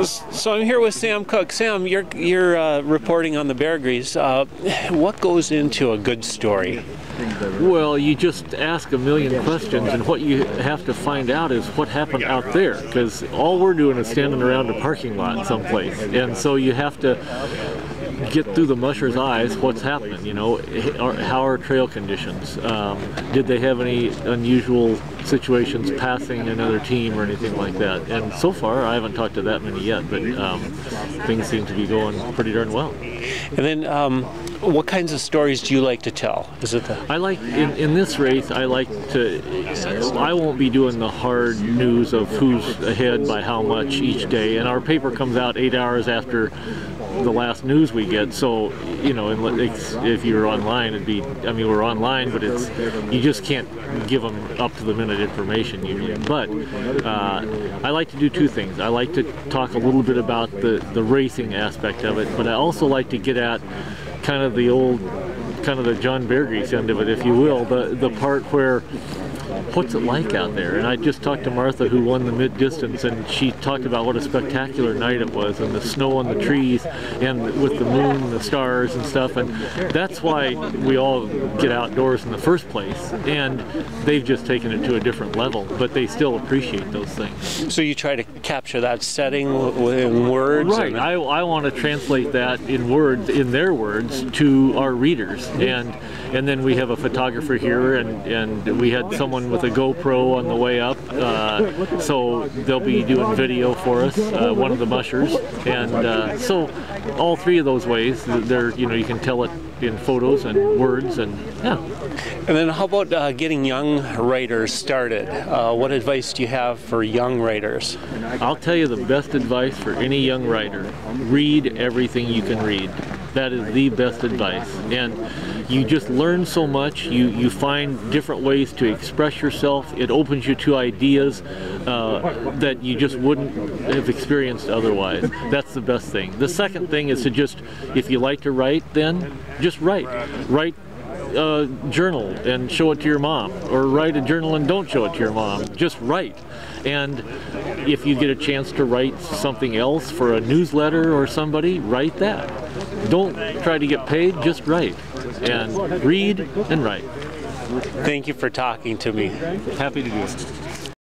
So I'm here with Sam Cook. Sam, you're reporting on the Bear Grease. What goes into a good story? Well, you just ask a million questions, and what you have to find out is what happened out there, because all we're doing is standing around a parking lot someplace, and so you have to get through the musher's eyes what's happening. You know, how are trail conditions? Did they have any unusual situations passing another team or anything like that? And so far, I haven't talked to that many yet, but things seem to be going pretty darn well. And then, what kinds of stories do you like to tell? Is it I like, in this race, I like to, I won't be doing the hard news of who's ahead by how much each day, and our paper comes out 8 hours after the last news we get, so, you know, if you're online, it'd be, I mean, we're online, but it's, you just can't give them up to the minute information usually. But I like to do two things. I like to talk a little bit about the racing aspect of it, but I also like to get at kind of the old, kind of the John Bear Grease end of it, if you will, the part where, what's it like out there? And I just talked to Martha, who won the mid-distance, and she talked about what a spectacular night it was, and the snow on the trees, and with the moon and the stars and stuff, and that's why we all get outdoors in the first place, and they've just taken it to a different level, but they still appreciate those things. So you try to capture that setting in words? Right. I want to translate that in words, in their words, to our readers, and then we have a photographer here, and we had someone with a GoPro on the way up, so they'll be doing video for us, one of the mushers, and so all three of those ways, they're, you know, you can tell it in photos and words, and yeah. And then how about getting young writers started? What advice do you have for young writers? I'll tell you the best advice for any young writer: read everything you can read. That is the best advice, and you just learn so much. You find different ways to express yourself. It opens you to ideas that you just wouldn't have experienced otherwise. That's the best thing. The second thing is to just, if you like to write, then just write. Write a journal and show it to your mom, or write a journal and don't show it to your mom. Just write. And if you get a chance to write something else for a newsletter or somebody, write that. Don't try to get paid, just write. And read and write. Thank you for talking to me. Happy to do it.